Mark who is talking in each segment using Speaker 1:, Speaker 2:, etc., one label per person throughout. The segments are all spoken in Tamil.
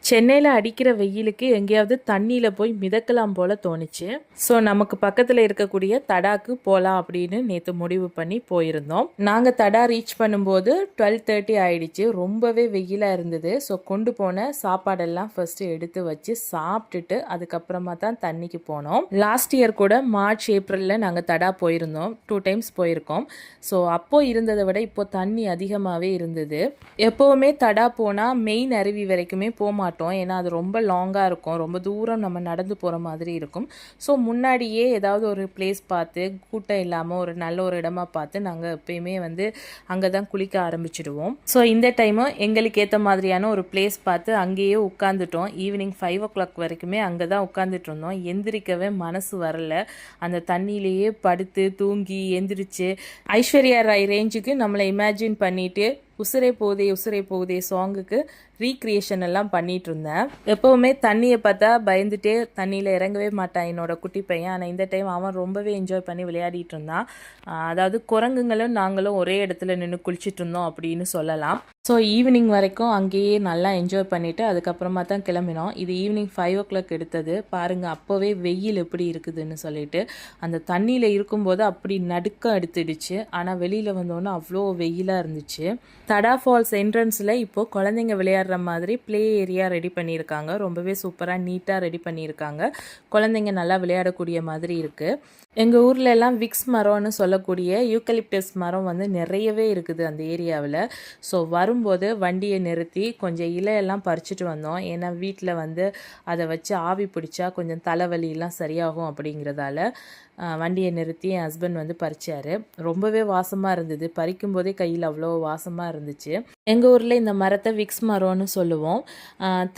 Speaker 1: சென்னையில் அடிக்கிற வெயிலுக்கு எங்கேயாவது தண்ணியில் போய் மிதக்கலாம் போல் தோணுச்சு. ஸோ நமக்கு பக்கத்தில் இருக்கக்கூடிய தடாக்கு போகலாம் அப்படின்னு நேற்று முடிவு பண்ணி போயிருந்தோம். நாங்கள் தடா ரீச் பண்ணும்போது 12:30 ஆயிடுச்சு. ரொம்பவே வெயிலாக இருந்தது. ஸோ கொண்டு போன சாப்பாடெல்லாம் ஃபர்ஸ்ட் எடுத்து வச்சு சாப்பிட்டுட்டு அதுக்கப்புறமா தான் தண்ணிக்கு போனோம். லாஸ்ட் இயர் கூட மார்ச் ஏப்ரலில் நாங்கள் தடா போயிருந்தோம். 2 டைம்ஸ் போயிருக்கோம். ஸோ அப்போ இருந்ததை விட இப்போ தண்ணி அதிகமாகவே இருந்தது. எப்போவுமே தடா போனால் மெயின் அருவி வரைக்குமே போக மாட்டோம். ஏன்னா அது ரொம்ப லாங்காக இருக்கும். ரொம்ப தூரம் நம்ம நடந்து போகிற மாதிரி இருக்கும். ஸோ முன்னாடியே ஏதாவது ஒரு பிளேஸ் பார்த்து கூட்டம் இல்லாமல் ஒரு நல்ல ஒரு இடமா பார்த்து நாங்கள் எப்பயுமே அங்கே தான் குளிக்க ஆரம்பிச்சிடுவோம். ஸோ இந்த டைமும் எங்களுக்கு ஏற்ற மாதிரியான ஒரு பிளேஸ் பார்த்து அங்கேயே உட்காந்துட்டோம். ஈவினிங் 5 o'clock வரைக்குமே அங்கே தான் உட்காந்துட்டு இருந்தோம். எந்திரிக்கவே மனசு வரல. அந்த தண்ணியிலேயே படுத்து தூங்கி எந்திரிச்சு ஐஸ்வர்யா ராய் ரேஞ்சுக்கு நம்மளை இமேஜின் பண்ணிட்டு உசுரே போதே சாங்குக்கு ரீக்ரியேஷன் எல்லாம் பண்ணிட்டு இருந்தேன். எப்போவுமே தண்ணியை பார்த்தா பயந்துட்டே தண்ணியில் இறங்கவே மாட்டான் என்னோட குட்டி பையன். ஆனால் இந்த டைம் அவன் ரொம்பவே என்ஜாய் பண்ணி விளையாடிட்டு இருந்தான். அதாவது குரங்குங்களும் நாங்களும் ஒரே இடத்துல நின்று குளிச்சுட்டு இருந்தோம் அப்படின்னு சொல்லலாம். ஸோ ஈவினிங் வரைக்கும் அங்கேயே நல்லா என்ஜாய் பண்ணிவிட்டு அதுக்கப்புறமா தான் கிளம்பினோம். இது ஈவினிங் 5 o'clock எடுத்தது. பாருங்கள் அப்போவே வெயில் எப்படி இருக்குதுன்னு சொல்லிட்டு. அந்த தண்ணியில் இருக்கும்போது அப்படி நடுக்கம் எடுத்துடுச்சு. ஆனால் வெளியில் வந்தோன்னே அவ்வளோ வெயிலாக இருந்துச்சு. தடா ஃபால்ஸ் என்ட்ரன்ஸில் இப்போது குழந்தைங்க விளையாடுற மாதிரி ப்ளே ஏரியா ரெடி பண்ணியிருக்காங்க. ரொம்பவே சூப்பராக நீட்டாக ரெடி பண்ணியிருக்காங்க. குழந்தைங்க நல்லா விளையாடக்கூடிய மாதிரி இருக்குது. எங்கள் ஊரில் எல்லாம் விக்ஸ் மரம்னு சொல்லக்கூடிய யூக்கலிப்டஸ் மரம் நிறையவே இருக்குது அந்த ஏரியாவில். ஸோ வரும்போது வண்டியை நிறுத்தி கொஞ்சம் இலையெல்லாம் பறிச்சுட்டு வந்தோம். ஏன்னா வீட்டில் அதை வச்சு ஆவி பிடிச்சா கொஞ்சம் தலைவலியெல்லாம் சரியாகும் அப்படிங்கிறதால வண்டியை நிறுத்தி என் ஹஸ்பண்ட் பறிச்சார். ரொம்பவே வாசமாக இருந்தது. பறிக்கும்போதே கையில் அவ்வளோ வாசமாக இருந்துச்சு. எங்கள் ஊரில் இந்த மரத்தை விக்ஸ் மரம்னு சொல்லுவோம்.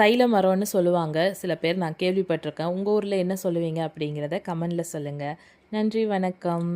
Speaker 1: தைல மரம்னு சொல்லுவாங்க சில பேர், நான் கேள்விப்பட்டிருக்கேன். உங்கள் ஊரில் என்ன சொல்லுவீங்க அப்படிங்கிறத கமெண்டில் சொல்லுங்கள். நன்றி, வணக்கம்.